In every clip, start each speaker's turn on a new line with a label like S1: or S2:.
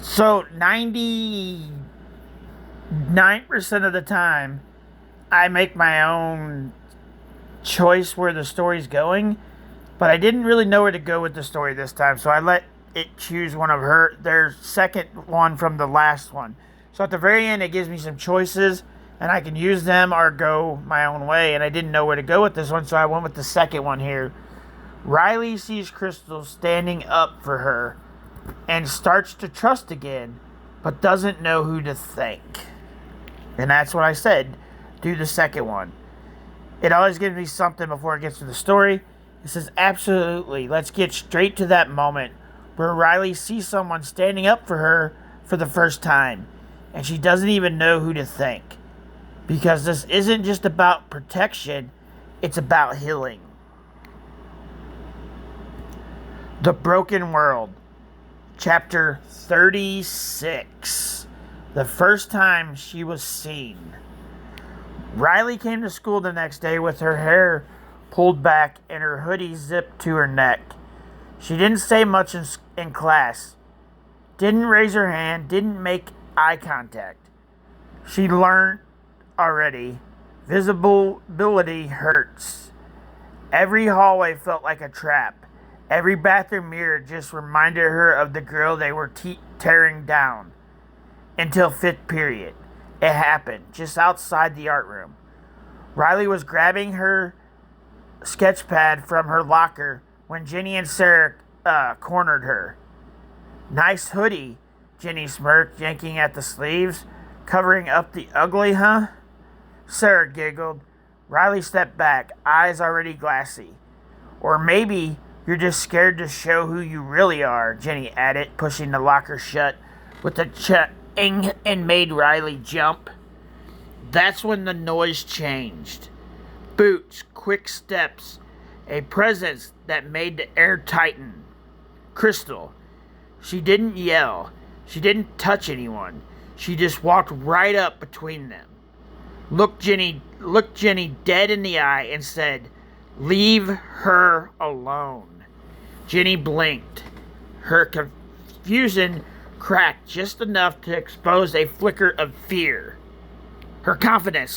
S1: So 99% of the time, I make my own choice where the story's going, but I didn't really know where to go with the story this time, so I let it choose one of their second one from the last one. So at the very end, it gives me some choices, and I can use them or go my own way. And I didn't know where to go with this one, so I went with the second one here. Riley sees Crystal standing up for her and starts to trust again, but doesn't know who to thank. And that's what I said. Do the second one. It always gives me something before it gets to the story. It says, absolutely, let's get straight to that moment where Riley sees someone standing up for her for the first time, and she doesn't even know who to thank. Because this isn't just about protection, it's about healing. The Broken World, Chapter 36. The first time she was seen. Riley came to school the next day with her hair pulled back and her hoodie zipped to her neck. She didn't say much in class, didn't raise her hand, didn't make eye contact. She learned already. Visibility hurts. Every hallway felt like a trap. Every bathroom mirror just reminded her of the girl they were tearing down. Until fifth period. It happened just outside the art room. Riley was grabbing her sketch pad from her locker when Jenny and Sarah cornered her. Nice hoodie, Jenny smirked, yanking at the sleeves. Covering up the ugly, huh? Sarah giggled. Riley stepped back, eyes already glassy. Or maybe you're just scared to show who you really are, Jenny added, pushing the locker shut with a ching and made Riley jump. That's when the noise changed. Boots, quick steps, a presence that made the air tighten. Crystal. She didn't yell. She didn't touch anyone. She just walked right up between them. Looked Jenny dead in the eye and said, "Leave her alone." Jenny blinked. Her confusion cracked just enough to expose a flicker of fear. Her confidence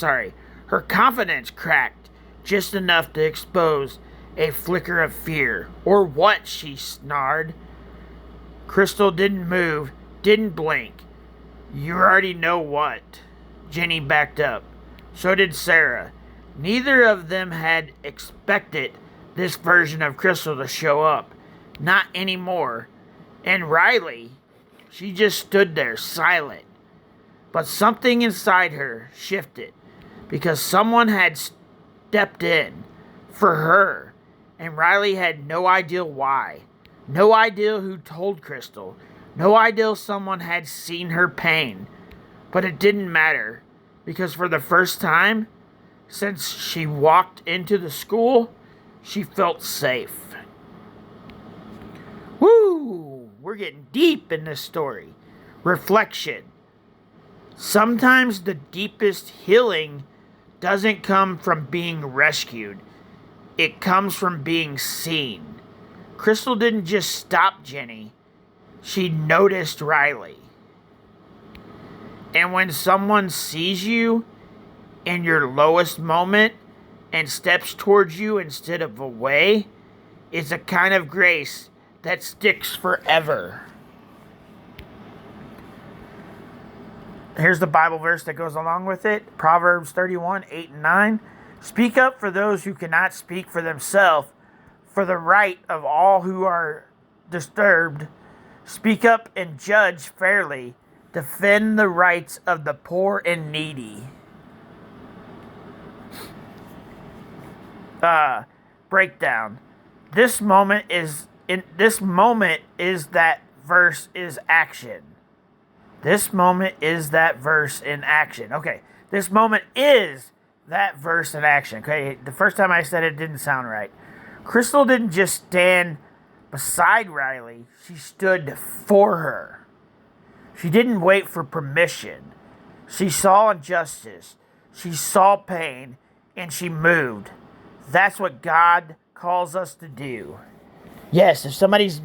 S1: cracked just enough to expose a flicker of fear. Or what, she snarled. Crystal didn't move, didn't blink. You already know what. Jenny backed up. So did Sarah. Neither of them had expected this version of Crystal to show up. Not anymore. And Riley, she just stood there, silent. But something inside her shifted, because someone had stepped in for her, and Riley had no idea why. No idea who told Crystal. No idea someone had seen her pain. But it didn't matter, because for the first time since she walked into the school, she felt safe. Woo! We're getting deep in this story. Reflection. Sometimes the deepest healing doesn't come from being rescued. It comes from being seen. Crystal didn't just stop Jenny. She noticed Riley. And when someone sees you in your lowest moment and steps towards you instead of away, it's a kind of grace that sticks forever. Here's the Bible verse that goes along with it. Proverbs 31, 8 and 9. Speak up for those who cannot speak for themselves, for the right of all who are disturbed. Speak up and judge fairly. Defend the rights of the poor and needy. Breakdown. This moment is that verse is action. This moment is that verse in action. Okay, this moment is that verse in action. Okay, the first time I said it didn't sound right. Crystal didn't just stand beside Riley, she stood for her. She didn't wait for permission. She saw injustice, she saw pain, and she moved. That's what God calls us to do. Yes, if somebody's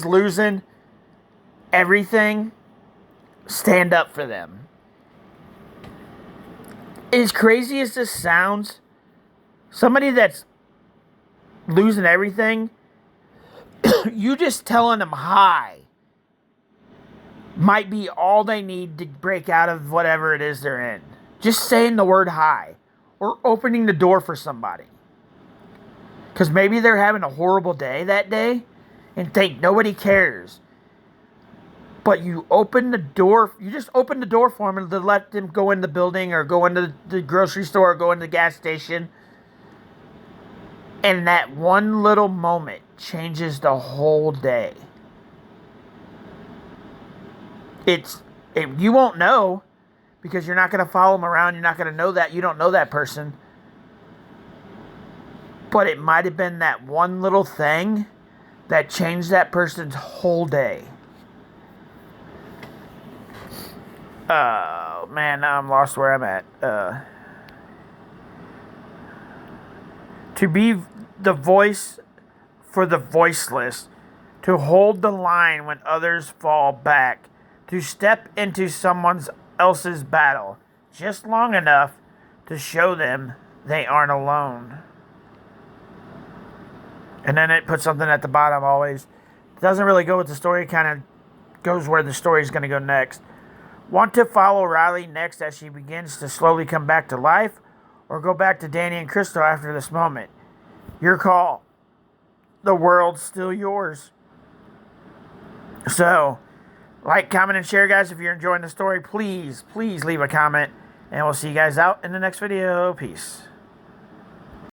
S1: losing, everything stand up for them. As crazy as this sounds, somebody that's losing everything, you just telling them hi might be all they need to break out of whatever it is they're in. Just saying the word hi or opening the door for somebody. Because maybe they're having a horrible day that day and think nobody cares. But you open the door, you just open the door for them to let them go in the building or go into the grocery store or go into the gas station. And that one little moment changes the whole day. You won't know because you're not going to follow them around. You're not going to know that. You don't know that person. But it might have been that one little thing that changed that person's whole day. Oh, man, now I'm lost where I'm at. To be the voice for the voiceless. To hold the line when others fall back. To step into someone else's battle just long enough to show them they aren't alone. And then it puts something at the bottom always. It doesn't really go with the story. It kind of goes where the story is going to go next. Want to follow Riley next as she begins to slowly come back to life? Or go back to Danny and Crystal after this moment? Your call. The world's still yours. So, like, comment, and share, guys. If you're enjoying the story, please leave a comment. And we'll see you guys out in the next video. Peace.